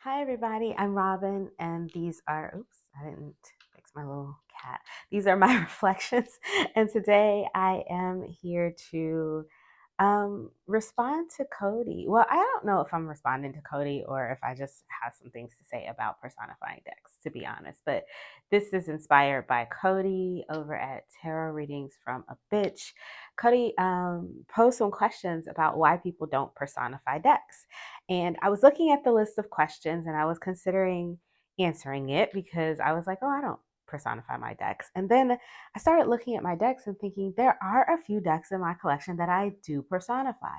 Hi, everybody. I'm Robin, and these are, oops, I didn't fix my little cat. These are my reflections. And today I am here to respond to Cody. Well, I don't know if I'm responding to Cody or if I just have some things to say about personifying decks, to be honest. But this is inspired by Cody over at Tarot Readings from a Bitch. Cody posed some questions about why people don't personify decks. And I was looking at the list of questions and I was considering answering it because I was like, oh, I don't personify my decks. And then I started looking at my decks and thinking there are a few decks in my collection that I do personify,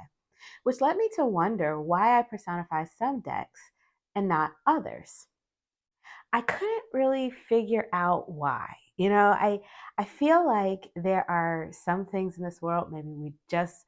which led me to wonder why I personify some decks and not others. I couldn't really figure out why. I feel like there are some things in this world maybe we just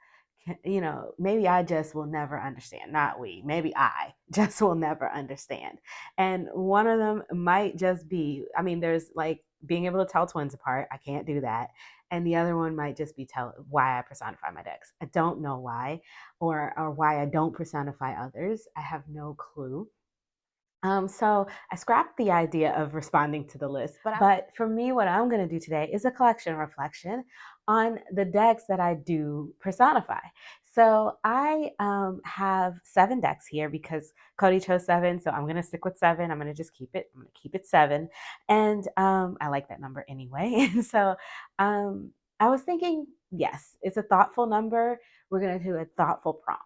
maybe I just will never understand. Not we, maybe I just will never understand. And one of them might just be, I mean, there's like being able to tell twins apart. I can't do that. And the other one might just be tell why I personify my decks. I don't know why, or why I don't personify others. I have no clue. So I scrapped the idea of responding to the list, but for me, what I'm going to do today is a collection reflection on the decks that I do personify. So I have 7 decks here because Cody chose 7, so I'm going to stick with 7. I'm going to just keep it. I'm going to keep it 7, and I like that number anyway. And so I was thinking, yes, it's a thoughtful number. We're going to do a thoughtful prompt.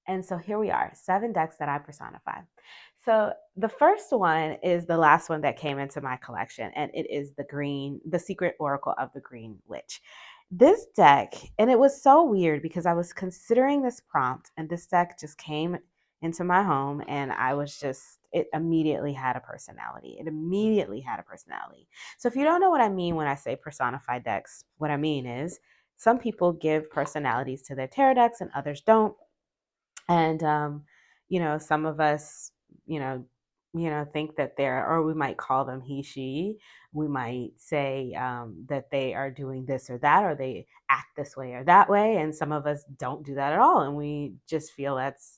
And so here we are, 7 decks that I personify. So the first one is the last one that came into my collection, and it is the Secret Oracle of the Green Witch. This deck, and it was so weird because I was considering this prompt, and this deck just came into my home, and it immediately had a personality. It immediately had a personality. So if you don't know what I mean when I say personify decks, what I mean is some people give personalities to their tarot decks and others don't. And some of us you know think that they're, or we might call them he she. We might say that they are doing this or that, or they act this way or that way, and some of us don't do that at all, and we just feel that's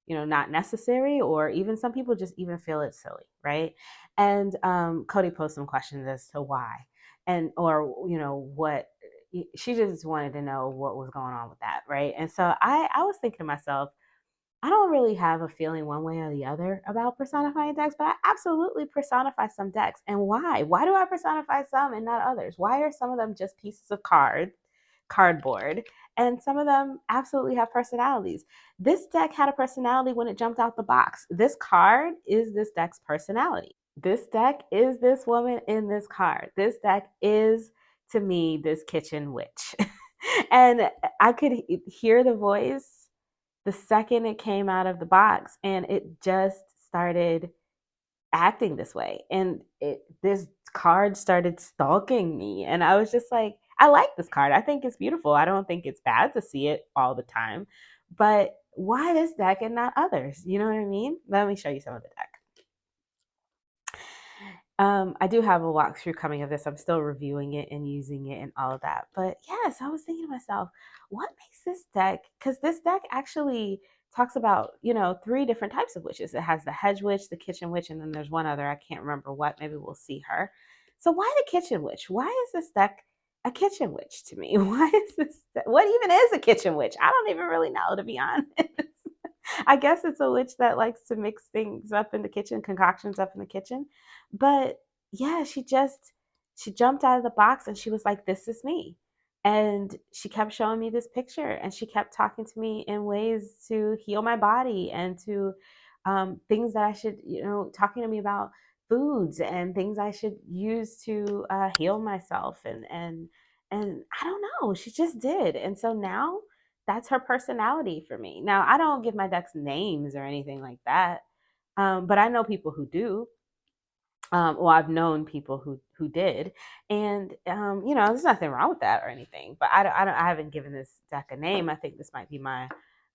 not necessary, or even some people just even feel it's silly, right? And Cody posed some questions as to why, and or what she just wanted to know what was going on with that, right? And so I was thinking to myself, I don't really have a feeling one way or the other about personifying decks, but I absolutely personify some decks. And why? Why do I personify some and not others? Why are some of them just pieces of cardboard, and some of them absolutely have personalities? This deck had a personality when it jumped out the box. This card is this deck's personality. This deck is this woman in this card. This deck is, to me, this kitchen witch. And I could hear the voice the second it came out of the box, and it just started acting this way, and this card started stalking me, and I was just like, I like this card. I think it's beautiful. I don't think it's bad to see it all the time, but why this deck and not others? You know what I mean? Let me show you some of the deck. I do have a walkthrough coming of this. I'm still reviewing it and using it and all of that. But yes, I was thinking to myself, what makes this deck? Because this deck actually talks about, 3 different types of witches. It has the hedge witch, the kitchen witch, and then there's one other. I can't remember what. Maybe we'll see her. So why the kitchen witch? Why is this deck a kitchen witch to me? Why is this? What even is a kitchen witch? I don't even really know, to be honest. I guess it's a witch that likes to mix things up in the kitchen, concoctions up in the kitchen. But yeah, she jumped out of the box and she was like, "This is me." And she kept showing me this picture, and she kept talking to me in ways to heal my body, and to things that I should, talking to me about foods and things I should use to heal myself, and I don't know, she just did. And so now that's her personality for me. Now, I don't give my decks names or anything like that, but I know people who do. Well, I've known people who did, and there's nothing wrong with that or anything. But I haven't given this deck a name. I think this might be my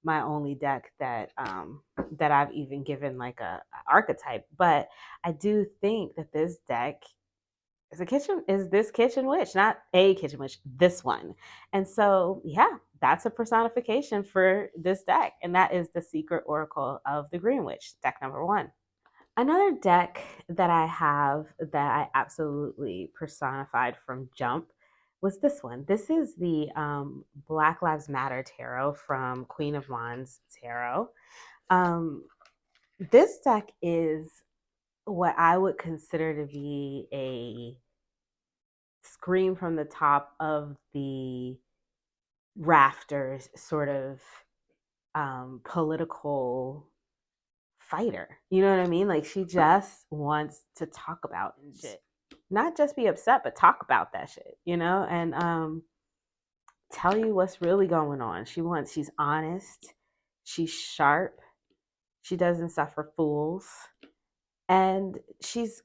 only deck that I've even given like a archetype. But I do think that this deck is this kitchen witch, not a kitchen witch, this one. And so yeah, that's a personification for this deck, and that is the Secret Oracle of the Green Witch, deck number 1. Another deck that I have that I absolutely personified from jump was this one. This is the Black Lives Matter tarot from Queen of Wands Tarot. Um, this deck is what I would consider to be a scream from the top of the rafters sort of political fighter. You know what I mean? Like she just wants to talk about shit. Not just be upset, but talk about that shit, and tell you what's really going on. She's honest, she's sharp, she doesn't suffer fools, and she's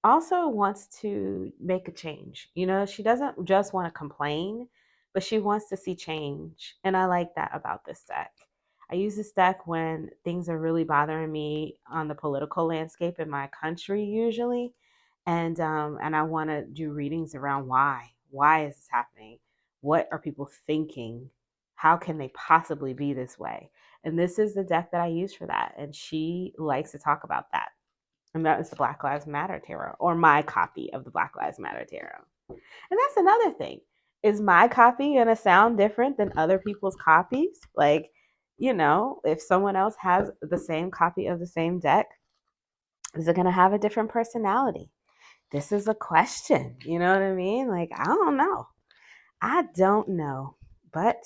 also wants to make a change. She doesn't just want to complain, but she wants to see change. And I like that about this deck. I use this deck when things are really bothering me on the political landscape in my country, usually. And I want to do readings around why. Why is this happening? What are people thinking? How can they possibly be this way? And this is the deck that I use for that. And she likes to talk about that. And that is the Black Lives Matter tarot, or my copy of the Black Lives Matter tarot. And that's another thing. Is my copy going to sound different than other people's copies? Like, if someone else has the same copy of the same deck, is it going to have a different personality? This is a question. You know what I mean? Like, I don't know. But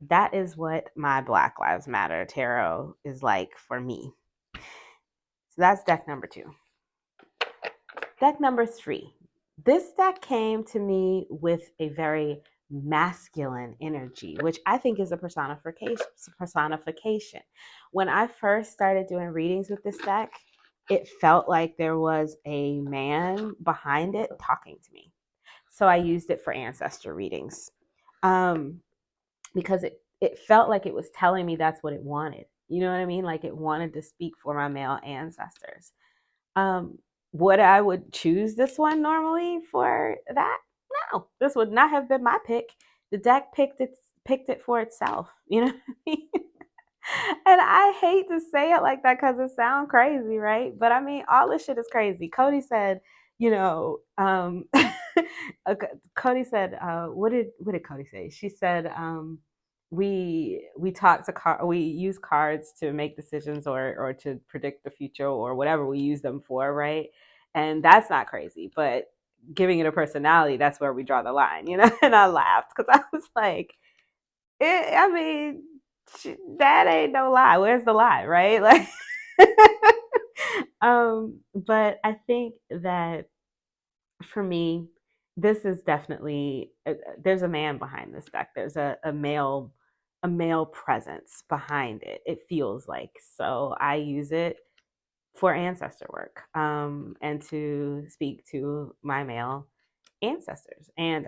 that is what my Black Lives Matter tarot is like for me. So that's deck number 2. Deck number 3. This deck came to me with a very masculine energy, which I think is a personification. When I first started doing readings with this deck, it felt like there was a man behind it talking to me. So I used it for ancestor readings, because it felt like it was telling me that's what it wanted. You know what I mean? Like it wanted to speak for my male ancestors. Would I would choose this one normally for that? No, this would not have been my pick. The deck picked it for itself. You know what I mean? And I hate to say it like that because it sounds crazy, right? But I mean, all this shit is crazy. Cody said, Cody said, what did Cody say? She said, we talk to we use cards to make decisions or to predict the future or whatever we use them for, right? And that's not crazy, but giving it a personality, that's where we draw the line, And I laughed because I was like, I mean, that ain't no lie. Where's the lie, right? Like, but I think that for me, this is definitely there's a man behind this deck. There's a male presence behind it. It feels like so. I use it for ancestor work, and to speak to my male ancestors, and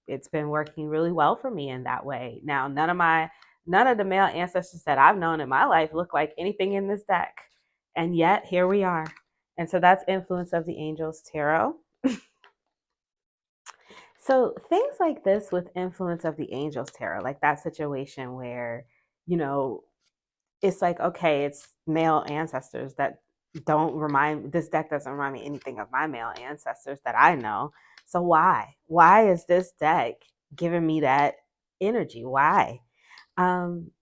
it's been working really well for me in that way. Now, none of the male ancestors that I've known in my life look like anything in this deck, and yet here we are. And so that's Influence of the Angels Tarot. So things like this with Influence of the Angels Tarot, like that situation where, you know, it's like, okay, it's male ancestors that this deck doesn't remind me anything of my male ancestors that I know. So why is this deck giving me that energy? Why? Um,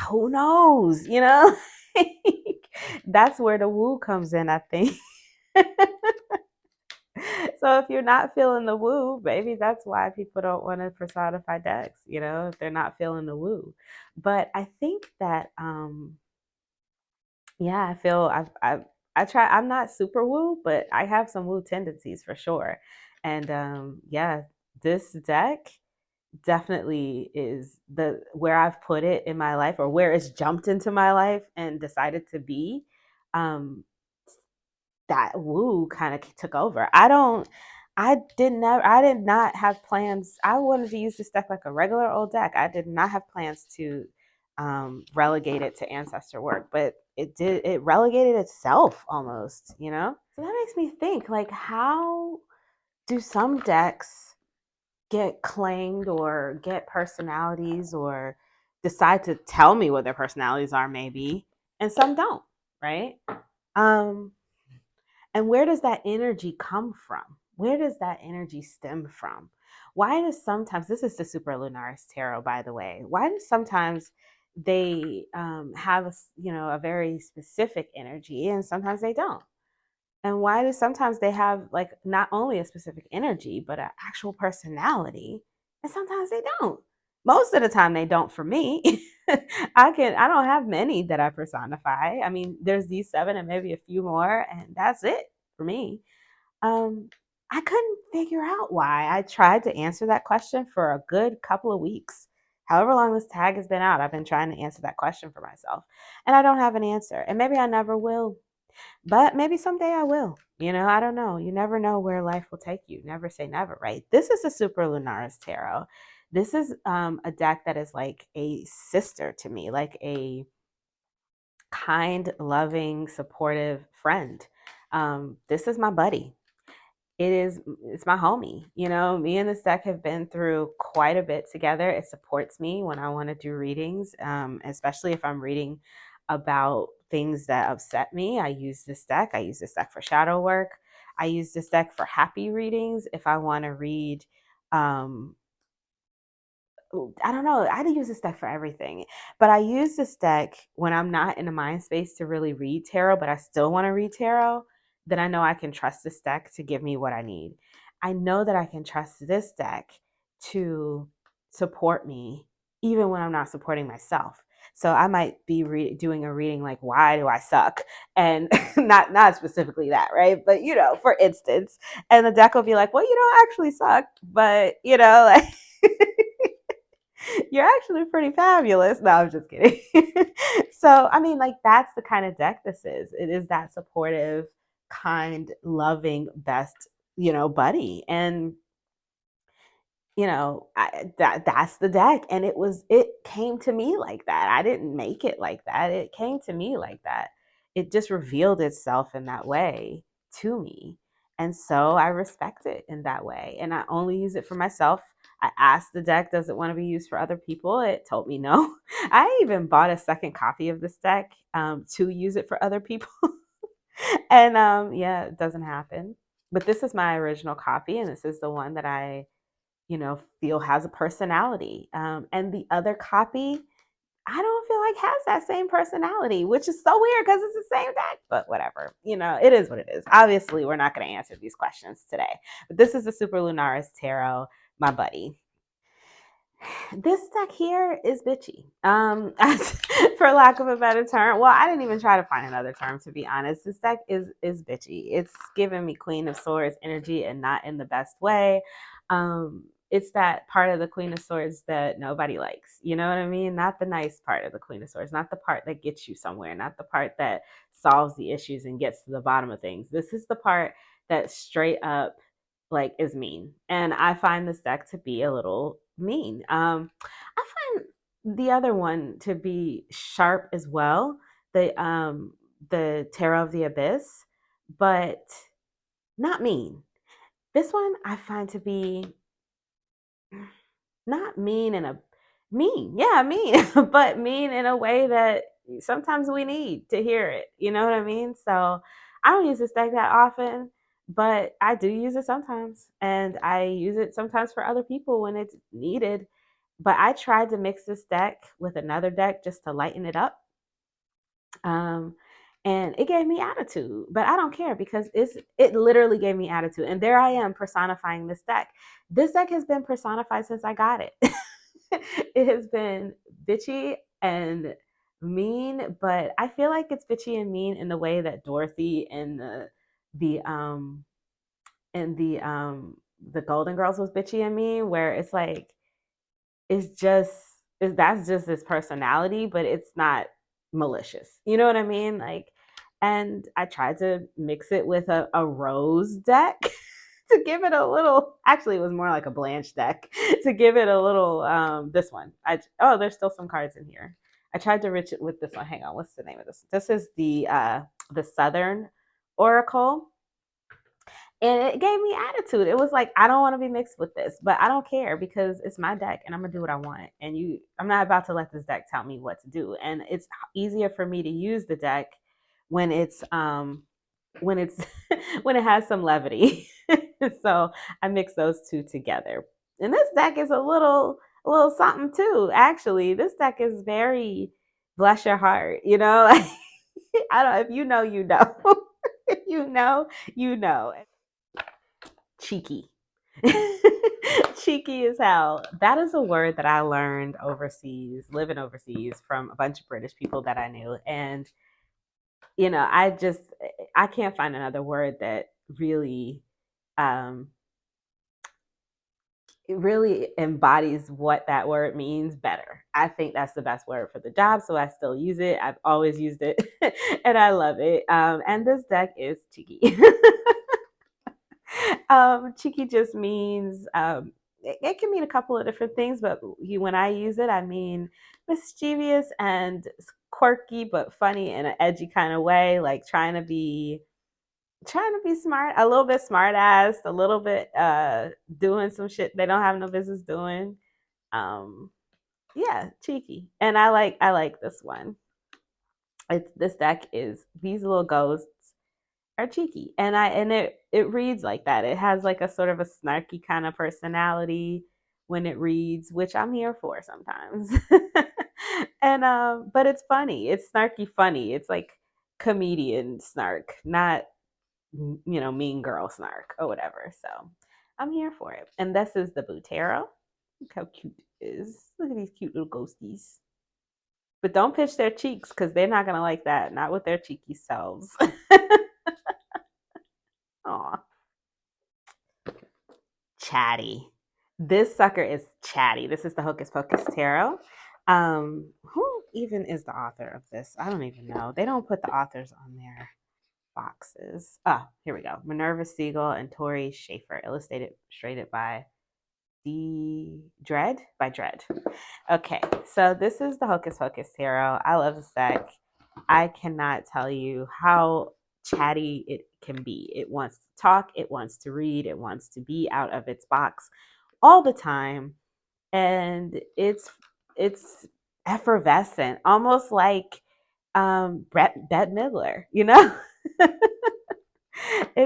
who knows, That's where the woo comes in, I think. So if you're not feeling the woo, maybe that's why people don't want to personify decks, if they're not feeling the woo. But I think that yeah, I feel I try. I'm not super woo, but I have some woo tendencies for sure. And yeah, this deck definitely is the where I've put it in my life, or where it's jumped into my life and decided to be. Um, that woo kind of took over. I did not have plans. I wanted to use this deck like a regular old deck. I did not have plans to relegate it to ancestor work, but it relegated itself almost. So that makes me think, like, how do some decks get claimed or get personalities or decide to tell me what their personalities are, maybe, and some don't, right? And where does that energy come from? Where does that energy stem from? Why does sometimes, this is the Super Lunaris Tarot, by the way, why does sometimes they have a very specific energy and sometimes they don't? And why do sometimes they have like not only a specific energy, but an actual personality, and sometimes they don't? Most of the time they don't for me. I don't have many that I personify. I mean, there's these 7 and maybe a few more, and that's it for me. Um, I couldn't figure out why. I tried to answer that question for a good couple of weeks. However long this tag has been out, I've been trying to answer that question for myself. And I don't have an answer. And maybe I never will. But maybe someday I will. I don't know. You never know where life will take you. Never say never, right? This is a Super Lunaris Tarot. This is a deck that is like a sister to me, like a kind, loving, supportive friend. This is my buddy. It's my homie. Me and this deck have been through quite a bit together. It supports me when I want to do readings, especially if I'm reading about things that upset me. I use this deck. I use this deck for shadow work. I use this deck for happy readings. If I want to read, um, I don't know. I use this deck for everything, but I use this deck when I'm not in a mind space to really read tarot, but I still want to read tarot. Then I know I can trust this deck to give me what I need. I know that I can trust this deck to support me even when I'm not supporting myself. So I might be doing a reading like, why do I suck? And not specifically that, right? But for instance, and the deck will be like, well, you don't actually suck, but like you're actually pretty fabulous. No, I'm just kidding. So, I mean, like, that's the kind of deck this is. It is that supportive, kind, loving, best, buddy. And that's the deck. And it came to me like that. I didn't make it like that. It came to me like that. It just revealed itself in that way to me. And so I respect it in that way. And I only use it for myself. I asked the deck, does it want to be used for other people? It told me no. I even bought a second copy of this deck to use it for other people. And yeah, it doesn't happen. But this is my original copy, and this is the one that I feel has a personality. And the other copy, I don't feel like has that same personality, which is so weird because it's the same deck, but whatever. It is what it is. Obviously, we're not going to answer these questions today. But this is the Super Lunaris Tarot, my buddy. This deck here is bitchy. For lack of a better term. Well, I didn't even try to find another term, to be honest. This deck is bitchy. It's giving me Queen of Swords energy, and not in the best way. It's that part of the Queen of Swords that nobody likes. You know what I mean? Not the nice part of the Queen of Swords, not the part that gets you somewhere, not the part that solves the issues and gets to the bottom of things. This is the part that straight up like is mean. And I find this deck to be a little mean. I find the other one to be sharp as well, the Tarot of the Abyss, but not mean. This one I find to be not mean in a mean, but mean in a way that sometimes we need to hear it. You know what I mean? So I don't use this deck that often, but I do use it sometimes, and I use it sometimes for other people when it's needed. But I tried to mix this deck with another deck just to lighten it up. Um, and it gave me attitude, but I don't care because it literally gave me attitude. And there I am personifying this deck. This deck has been personified since I got it. It has been bitchy and mean, but I feel like it's bitchy and mean in the way that Dorothy and the um and the Golden Girls was bitchy and mean, where it's like it's just that's just his personality, but it's not malicious. You know what I mean? Like, and I tried to mix it with a rose deck to give it a little. Actually, it was more like a Blanche deck to give it a little. This one, there's still some cards in here. I tried to rich it with this one. Hang on, what's the name of this? This is the Southern Oracle, and it gave me attitude. It was like, I don't want to be mixed with this, but I don't care because it's my deck and I'm gonna do what I want. And I'm not about to let this deck tell me what to do. And it's easier for me to use the deck when it's when it's when it has some levity. So I mix those two together. And this deck is a little something too. Actually, this deck is very bless your heart. You know, I don't. If you know, you know. If you know, you know. Cheeky. Cheeky as hell. That is a word that I learned overseas, living overseas, from a bunch of British people that I knew. And, I can't find another word that really, um, it really embodies what that word means better. I think that's the best word for the job, so I still use it. I've always used it, and I love it. And this deck is cheeky. Cheeky just means it can mean a couple of different things, but when I use it, I mean mischievous and quirky, but funny in an edgy kind of way, like trying to be smart, a little bit smart ass, a little bit doing some shit they don't have no business doing. Um, yeah, cheeky, and I like this one. This deck is these little ghosts are cheeky, and it reads like that. It has like a sort of a snarky kind of personality when it reads, which I'm here for sometimes. And but it's funny. It's snarky funny. It's like comedian snark, not mean girl snark or whatever. So I'm here for it. And this is the Butero. Look how cute it is. Look at these cute little ghosties. But don't pitch their cheeks because they're not gonna like that. Not with their cheeky selves. Aw. Chatty. This sucker is chatty. This is the Hocus Pocus Tarot. Who even is the author of this? I don't even know. They don't put the authors on their boxes. Ah, here we go. Minerva Siegel and Tori Schaefer. Illustrated by Dread by Dread. Okay, so this is the Hocus Pocus Tarot. I love this deck. I cannot tell you how chatty it can be. It wants to talk, it wants to read, it wants to be out of its box all the time. And it's effervescent, almost like Bette Midler, in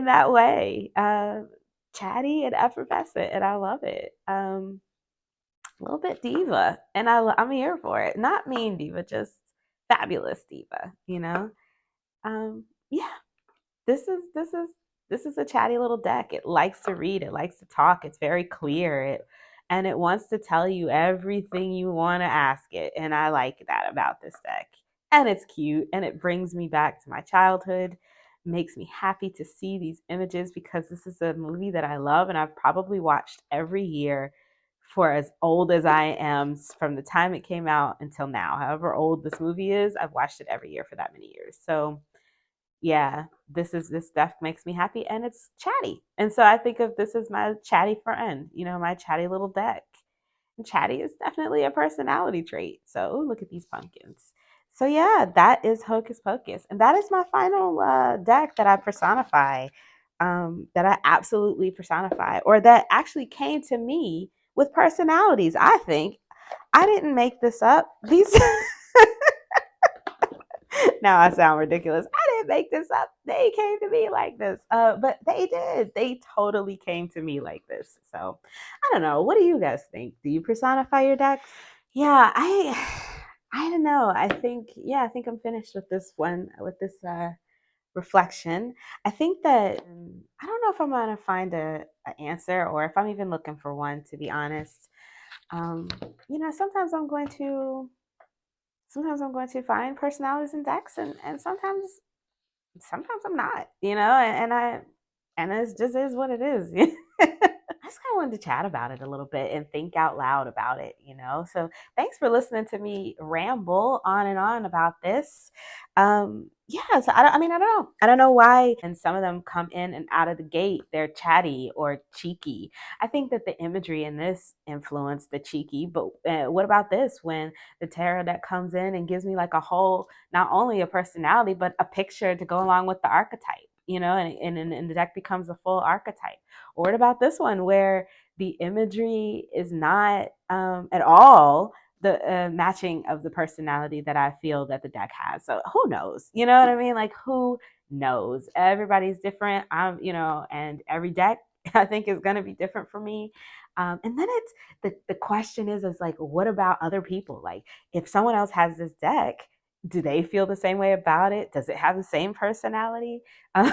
that way. Chatty and effervescent, and I love it. A little bit diva, and I'm here for it. Not mean diva, just fabulous diva. Yeah, this is this is this is a chatty little deck. It likes to read, it likes to talk, it's very clear, and it wants to tell you everything you want to ask it. And I like that about this deck. And it's cute, and it brings me back to my childhood, makes me happy to see these images because this is a movie that I love and I've probably watched every year for as old as I am, from the time it came out until now. However old this movie is, I've watched it every year for that many years. So yeah, this stuff makes me happy, and it's chatty. And so I think of this as my chatty friend, my chatty little deck. And chatty is definitely a personality trait. So ooh, look at these pumpkins. So yeah, that is Hocus Pocus. And that is my final deck that I personify, that I absolutely personify, or that actually came to me with personalities. I think I didn't make this up. These now I sound ridiculous. I didn't make this up. They came to me like this. But they did. They totally came to me like this. So I don't know. What do you guys think? Do you personify your decks? Yeah, I don't know. I think I'm finished with this one, with this reflection. I think that I don't know if I'm gonna find a answer, or if I'm even looking for one, to be honest. Um, sometimes I'm going to find personalities in decks, and sometimes I'm not, and it just is what it is. I just kind of wanted to chat about it a little bit and think out loud about it. So thanks for listening to me ramble on and on about this. Yeah, so I don't know. I don't know why. And some of them come in and out of the gate, they're chatty or cheeky. I think that the imagery in this influenced the cheeky, but what about this when the tarot that comes in and gives me like a whole, not only a personality, but a picture to go along with the archetype, and the deck becomes a full archetype. Or what about this one where the imagery is not at all the matching of the personality that I feel that the deck has? So who knows? You know what I mean? Like, who knows. Everybody's different. And every deck I think is going to be different for me. And then it's the question is like, what about other people? Like, if someone else has this deck, do they feel the same way about it? Does it have the same personality? Um,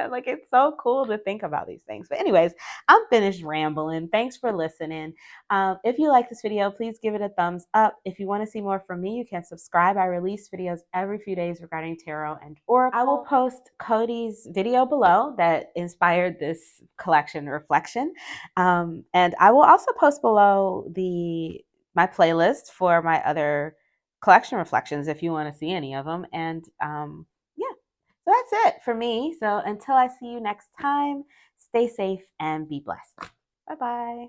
like, it's so cool to think about these things. But anyways, I'm finished rambling. Thanks for listening. If you like this video, please give it a thumbs up. If you want to see more from me, you can subscribe. I release videos every few days regarding tarot and oracle. I will post Cody's video below that inspired this collection reflection. And I will also post below my playlist for my other collection reflections if you want to see any of them. And yeah, so that's it for me. So until I see you next time, stay safe and be blessed. Bye bye.